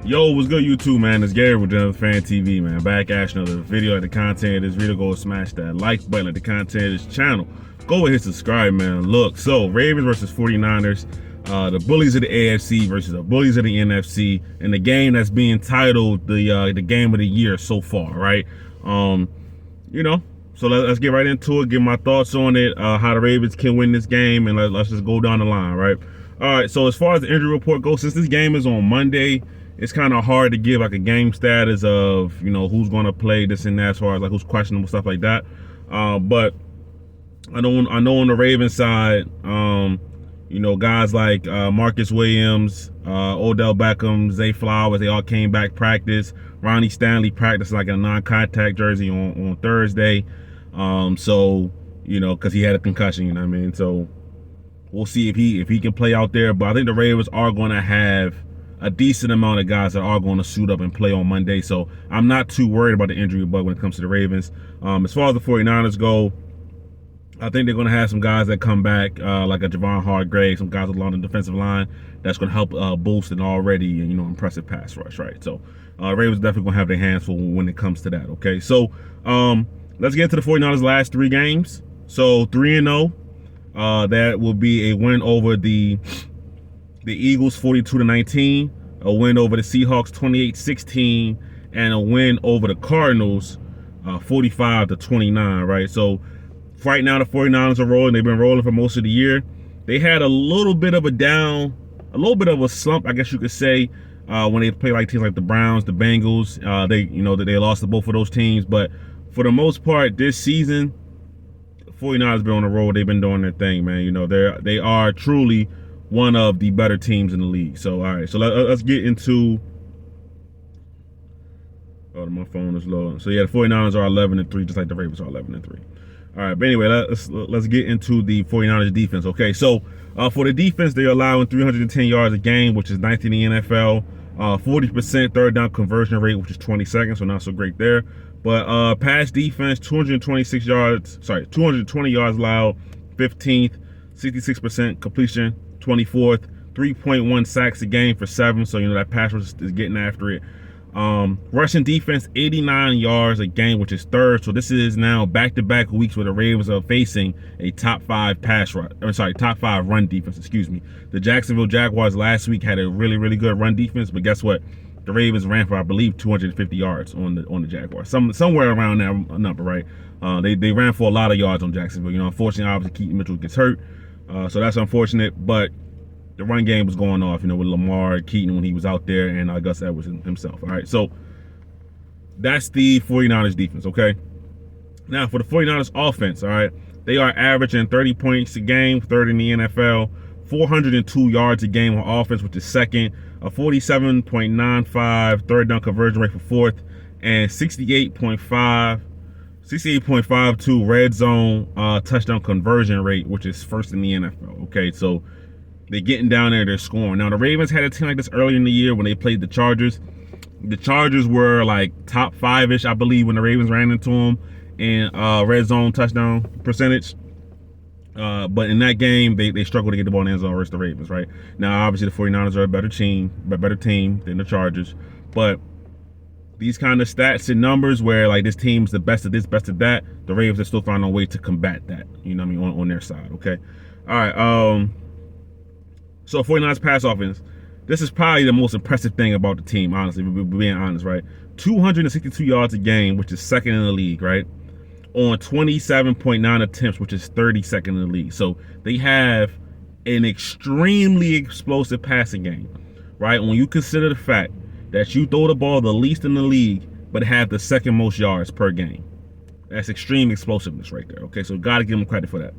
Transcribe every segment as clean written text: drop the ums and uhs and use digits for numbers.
Yo, what's good, YouTube, man? It's Gary with another Fan TV, man. Back at another video. At the content of this video, go smash that like button. At the content of this channel, go ahead and subscribe, man. Look, so Ravens versus 49ers, the bullies of the AFC versus the bullies of the NFC, and the game that's being titled the game of the year so far, right? So let's get right into it. Give my thoughts on it, how the Ravens can win this game, and let's just go down the line, right? All right. So as far as the injury report goes, since this game is on Monday, it's kind of hard to give like a game status of, who's going to play this and that, as far as like who's questionable, stuff like that. But I know on the Ravens side, guys like Marcus Williams, Odell Beckham, Zay Flowers, they all came back practice. Ronnie Stanley practiced like a non-contact jersey on Thursday. Because he had a concussion, you know what I mean? So we'll see if he can play out there. But I think the Ravens are going to have a decent amount of guys that are going to suit up and play on Monday. So I'm not too worried about the injury bug when it comes to the Ravens. As far as the 49ers go, I think they're going to have some guys that come back, like a Javon Hargrave, some guys along the defensive line that's going to help boost an already, impressive pass rush, right? So Ravens definitely going to have their hands full when it comes to that, okay? So let's get into the 49ers' last 3 games. So 3-0, that will be a win over the Eagles 42-19, a win over the Seahawks 28-16, and a win over the Cardinals 45-29, right? So right now the 49ers are rolling. They've been rolling for most of the year. They had a little bit of a slump, I guess you could say, when they play like teams like the Browns, the Bengals. They lost to both of those teams, but for the most part this season, 49ers been on the road. They've been doing their thing, man. They are truly one of the better teams in the league. So all right, so let's get into. Oh, my phone is low. So yeah, the 49ers are 11-3, just like the Ravens are 11-3. All right, but anyway, let's get into the 49ers defense. Okay, so for the defense, they're allowing 310 yards a game, which is 19th in the NFL. 40% third down conversion rate, which is 22nd, so not so great there. But pass defense, 220 yards allowed, 15th, 66% completion, 24th, 3.1 sacks a game for 7. So that pass rush is getting after it. Rushing defense, 89 yards a game, which is 3rd. So this is now back-to-back weeks where the Ravens are facing a top 5 run defense. Excuse me. The Jacksonville Jaguars last week had a really, really good run defense, but guess what? The Ravens ran for, I believe, 250 yards on the Jaguars, somewhere around that number, right? They ran for a lot of yards on Jacksonville. Unfortunately, obviously Keaton Mitchell gets hurt, so that's unfortunate. But the run game was going off, with Lamar, Keaton when he was out there, and Gus Edwards himself. All right, so that's the 49ers defense, okay? Now, for the 49ers offense, all right, they are averaging 30 points a game, 3rd in the NFL, 402 yards a game on offense, which is 2nd, a 47.95 third down conversion rate for 4th, and 68.52 red zone touchdown conversion rate, which is 1st in the NFL, okay? So they're getting down there, they're scoring. Now, the Ravens had a team like this earlier in the year when they played the Chargers. The Chargers were like top 5-ish, I believe, when the Ravens ran into them in red zone touchdown percentage. But in that game, they struggled to get the ball in the end zone versus the Ravens, right? Now, obviously, the 49ers are a better team than the Chargers. But these kind of stats and numbers where like this team's the best of this, best of that, the Ravens are still finding a way to combat that, on their side, okay? All right, so 49ers pass offense, this is probably the most impressive thing about the team, honestly, being honest, right? 262 yards a game, which is 2nd in the league, right? On 27.9 attempts, which is 32nd in the league. So they have an extremely explosive passing game, right? When you consider the fact that you throw the ball the least in the league, but have the 2nd most yards per game. That's extreme explosiveness right there, okay? So got to give them credit for that.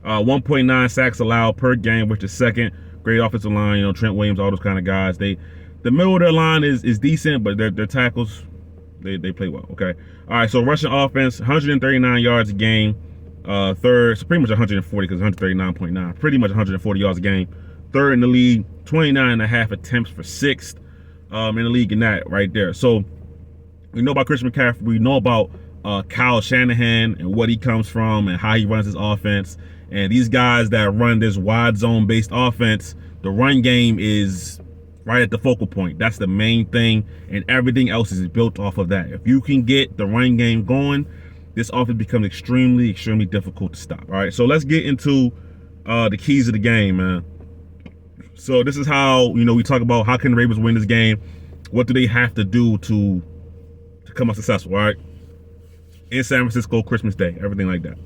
1.9 sacks allowed per game, which is 2nd. Great offensive line, Trent Williams, all those kind of guys. The middle of their line is decent, but their tackles, they play well, okay? All right, so rushing offense, 139 yards a game. 3rd, so pretty much 140 because 139.9. Pretty much 140 yards a game. 3rd in the league, 29.5 attempts for 6th in the league in that right there. So we know about Christian McCaffrey. We know about Kyle Shanahan and what he comes from and how he runs his offense. And these guys that run this wide zone based offense, the run game is right at the focal point. That's the main thing, and everything else is built off of that. If you can get the run game going, this offense becomes extremely, extremely difficult to stop. All right, so let's get into the keys of the game, man. So this is how, we talk about how can the Ravens win this game. What do they have to do to come out successful, all right? In San Francisco, Christmas Day, everything like that.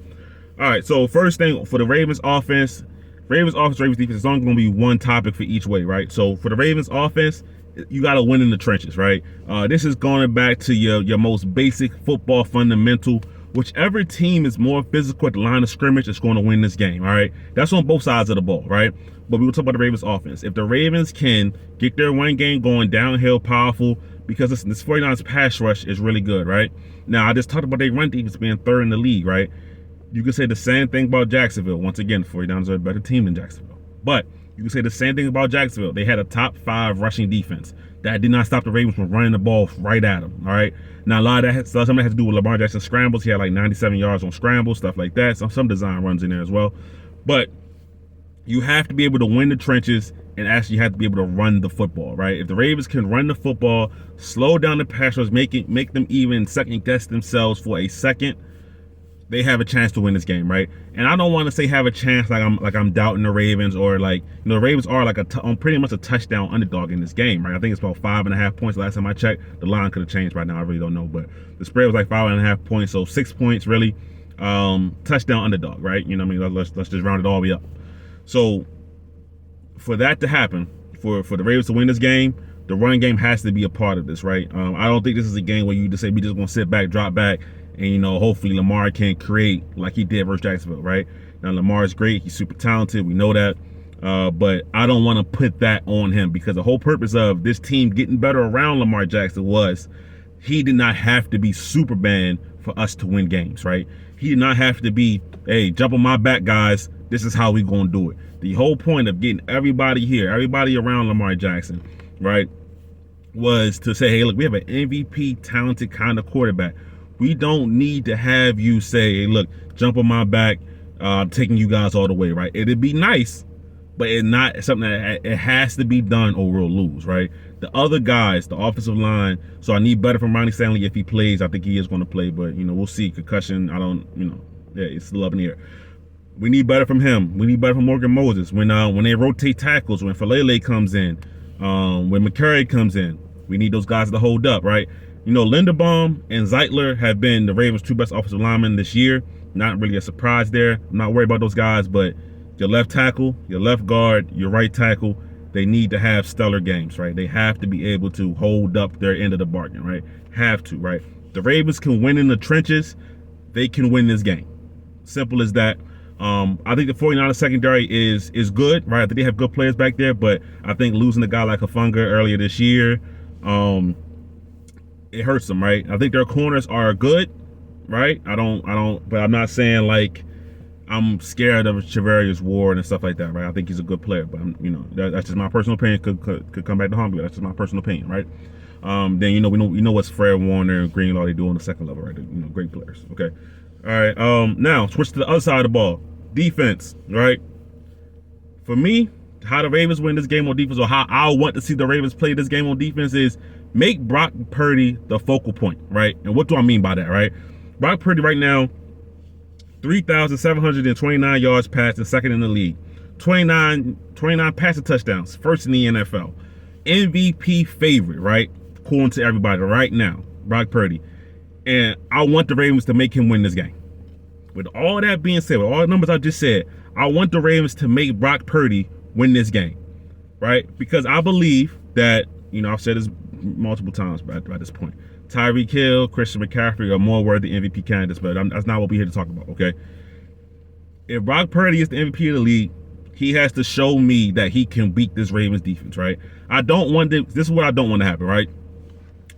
All right, so first thing for the Ravens offense, Ravens defense is only going to be one topic for each way, right? So for the Ravens offense, you got to win in the trenches, right? This is going back to your most basic football fundamental. Whichever team is more physical at the line of scrimmage is going to win this game, all right? That's on both sides of the ball, right? But we will talk about the Ravens offense. If the Ravens can get their run game going downhill, powerful, because this 49ers pass rush is really good, right? Now, I just talked about their run defense being third in the league, right? You can say the same thing about Jacksonville. Once again, the 49ers are a better team than Jacksonville. But you can say the same thing about Jacksonville. They had a top 5 rushing defense. That did not stop the Ravens from running the ball right at them, all right? Now, a lot of that, some of that has to do with Lamar Jackson scrambles. He had like 97 yards on scrambles, stuff like that. Some design runs in there as well. But you have to be able to win the trenches and actually have to be able to run the football, right? If the Ravens can run the football, slow down the pass rush, make them even second guess themselves for a second, they have a chance to win this game, right? And I don't want to say have a chance like I'm doubting the Ravens, or like, the Ravens are like pretty much a touchdown underdog in this game, right? I think it's about 5.5 points last time I checked. The line could have changed right now. I really don't know, but the spread was like 5.5 points, so 6 points really. Touchdown underdog, right? You know what I mean? Let's just round it all the way up. So for that to happen, for the Ravens to win this game, the running game has to be a part of this, right? I don't think this is a game where you just say we just gonna sit back, drop back, and hopefully Lamar can create like he did versus Jacksonville, right? Now Lamar is great, he's super talented, we know that, but I don't want to put that on him, because the whole purpose of this team getting better around Lamar Jackson was he did not have to be Superman for us to win games, right? He did not have to be, hey, jump on my back, guys. This is how we gonna do it. The whole point of getting everybody here, everybody around Lamar Jackson, right, was to say, hey, look, we have an MVP talented kind of quarterback. We don't need to have you say, hey, look, jump on my back, I'm taking you guys all the way, right? It'd be nice, but it's not something that it has to be done or we'll lose, right? The other guys, the offensive line, so I need better from Ronnie Stanley if he plays. I think he is going to play, but, we'll see. Concussion, I don't, yeah, it's still up in the air. We need better from him. We need better from Morgan Moses. When they rotate tackles, when Falele comes in, when McCurry comes in, we need those guys to hold up, right? Linderbaum and Zeitler have been the Ravens' 2 best offensive linemen this year. Not really a surprise there. I'm not worried about those guys, but your left tackle, your left guard, your right tackle, they need to have stellar games, right? They have to be able to hold up their end of the bargain, right? Have to, right? The Ravens can win in the trenches. They can win this game. Simple as that. I think the 49ers secondary is good, right? I think they have good players back there, but I think losing a guy like Hufanga earlier this year, it hurts them, right? I think their corners are good, right? I don't, but I'm not saying like I'm scared of Charvarius Ward and stuff like that, right? I think he's a good player, but that's just my personal opinion. Could come back to haunt me. That's just my personal opinion, right? Then we know what's Fred Warner and Greenlaw they do on the second level, right? Great players. Okay, all right. Now switch to the other side of the ball, defense, right? For me, how the Ravens win this game on defense, or how I want to see the Ravens play this game on defense, is make Brock Purdy the focal point, right? And what do I mean by that, right? Brock Purdy right now, 3,729 yards passing, second in the league. 29 passing touchdowns, first in the NFL. MVP favorite, right? According to everybody right now, Brock Purdy. And I want the Ravens to make him win this game. With all that being said, with all the numbers I just said, I want the Ravens to make Brock Purdy win this game, right? Because I believe that, I've said this multiple times by this point, Tyreek Hill, Christian McCaffrey are more worthy MVP candidates, but that's not what we're here to talk about, okay? If Brock Purdy is the MVP of the league, he has to show me that he can beat this Ravens defense, right? This is what I don't want to happen, right?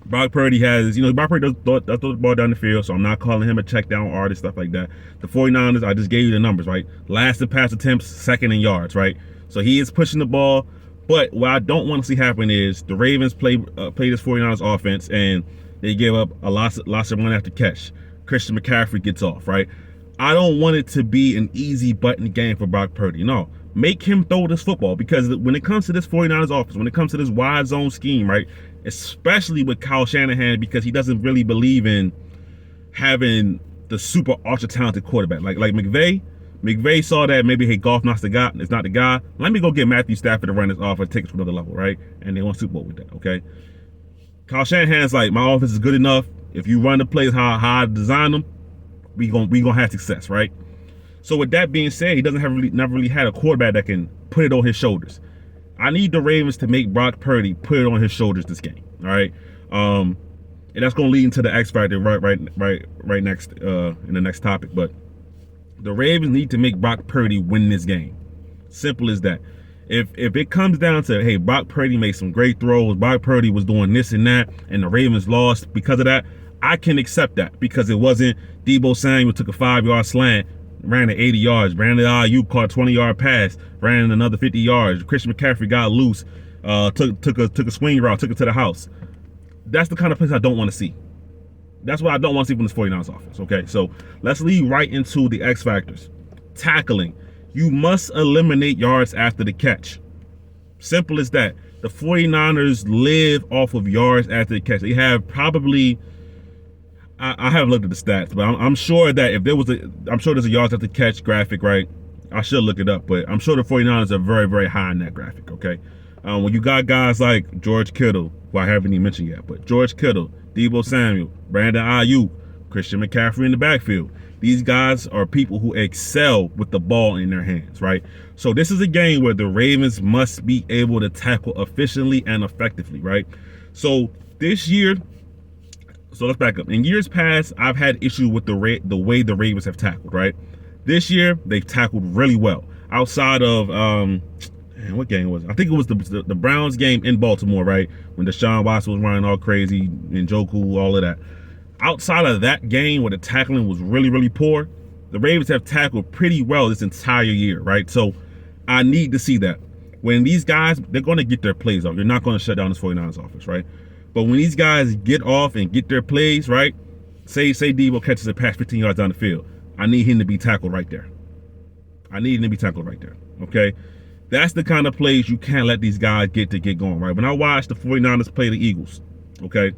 Brock Purdy has, Brock Purdy does throw the ball down the field, so I'm not calling him a check down artist, stuff like that. The 49ers, I just gave you the numbers, right? Last in pass attempts, second in yards, right? So he is pushing the ball, but what I don't want to see happen is the Ravens play this 49ers offense and they give up a loss of run after catch. Christian McCaffrey gets off, right? I don't want it to be an easy button game for Brock Purdy. No, Make him throw this football, because when it comes to this 49ers offense, when it comes to this wide zone scheme, right, especially with Kyle Shanahan, because he doesn't really believe in having the super ultra talented quarterback like McVay. McVay saw that maybe, hey, Goff is not the guy. Let me go get Matthew Stafford to run this offense, take it to another level, right? And they won Super Bowl with that, okay? Kyle Shanahan's like, my offense is good enough. If you run the plays how I design them, we gonna have success, right? So with that being said, he doesn't have never really had a quarterback that can put it on his shoulders. I need the Ravens to make Brock Purdy put it on his shoulders this game, all right? And that's gonna lead into the X factor right next in the next topic. But the Ravens need to make Brock Purdy win this game. Simple as that. If it comes down to, hey, Brock Purdy made some great throws, Brock Purdy was doing this and that, and the Ravens lost because of that, I can accept that, because it wasn't Deebo Samuel took a 5-yard slant, ran it 80 yards, Brandon Ayuk caught a 20-yard pass, ran another 50 yards, Christian McCaffrey got loose, took a swing route, took it to the house. That's the kind of place I don't want to see. That's what I don't want to see from this 49ers offense, okay? So let's lead right into the X factors. Tackling. You must eliminate yards after the catch. Simple as that. The 49ers live off of yards after the catch. They have probably, I haven't looked at the stats, but I'm sure that if there was I'm sure there's a yards after the catch graphic, right? I should look it up, but I'm sure the 49ers are very, very high in that graphic, okay? When you got guys like George Kittle, who I haven't even mentioned yet, but George Kittle, Deebo Samuel, Brandon Ayuk, Christian McCaffrey in the backfield. These guys are people who excel with the ball in their hands, right? So this is a game where the Ravens must be able to tackle efficiently and effectively, right? So this year, so let's back up. In years past, I've had issue with the way the Ravens have tackled, right? This year, they've tackled really well. Outside of, what game was it? I think it was the Browns game in Baltimore, right? When Deshaun Watson was running all crazy, Njoku, all of that. Outside of that game where the tackling was really, really poor, the Ravens have tackled pretty well this entire year, right? So I need to see that. When these guys, they're going to get their plays off. You're not going to shut down this 49ers offense, right? But when these guys get off and get their plays, right? Say Deebo catches a pass 15 yards down the field. I need him to be tackled right there. Okay? That's the kind of plays you can't let these guys get going, right? When I watched the 49ers play the Eagles, okay?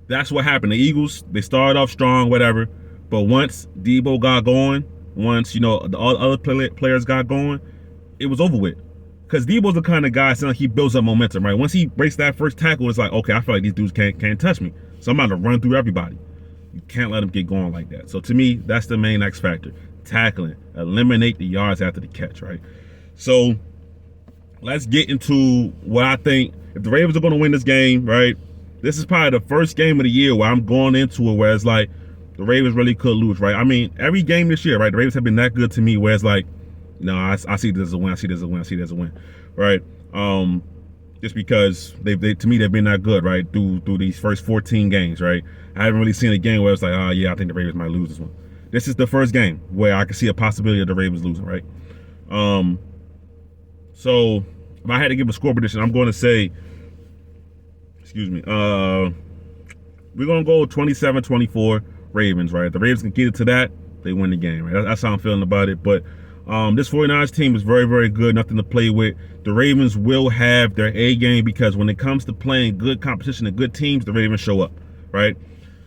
That's what happened. The Eagles, they started off strong, whatever. But once Deebo got going, once, the other players got going, it was over with. Because Deebo's the kind of guy, like he builds up momentum, right? Once he breaks that first tackle, it's like, okay, I feel like these dudes can't touch me. So I'm about to run through everybody. You can't let them get going like that. So to me, that's the main X factor. Tackling. Eliminate the yards after the catch, right? So let's get into what I think. If the Ravens are going to win this game, right? This is probably the first game of the year where I'm going into it where it's like the Ravens really could lose, right? I mean, every game this year, right? The Ravens have been that good to me where it's like, no, I see this as a win. I see this as a win, right? Just because they've been that good, right? Through these first 14 games, right? I haven't really seen a game where it's like, oh yeah, I think the Ravens might lose this one. This is the first game where I can see a possibility of the Ravens losing, right? So if I had to give a score prediction, I'm going to say, we're going to go 27-24 Ravens, right? If the Ravens can get it to that, they win the game, right? That's how I'm feeling about it. But this 49ers team is very, very good. Nothing to play with. The Ravens will have their A game because when it comes to playing good competition and good teams, the Ravens show up, right?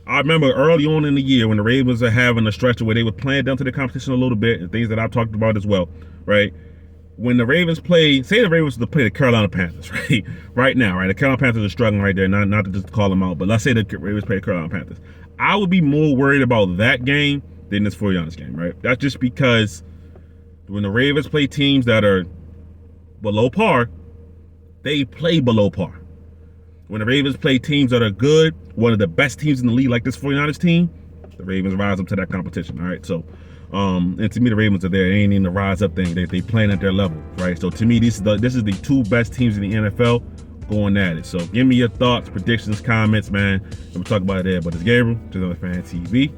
I remember early on in the year when the Ravens are having a stretch where they were playing down to the competition a little bit and things that I've talked about as well, right? When the Ravens play, say the Ravens to play the Carolina Panthers, right? Right now, right? The Carolina Panthers are struggling right there, not to just call them out, but let's say the Ravens play the Carolina Panthers. I would be more worried about that game than this 49ers game, right? That's just because when the Ravens play teams that are below par, they play below par. When the Ravens play teams that are good, one of the best teams in the league like this 49ers team, the Ravens rise up to that competition, all right? So, and to me, the Ravens are there. They ain't in the rise up thing. They playing at their level, right? So to me, this is the two best teams in the NFL going at it. So give me your thoughts, predictions, comments, man. We'll talk about it there. But it's Gabriel, just on Fan TV.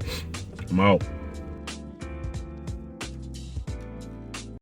I'm out.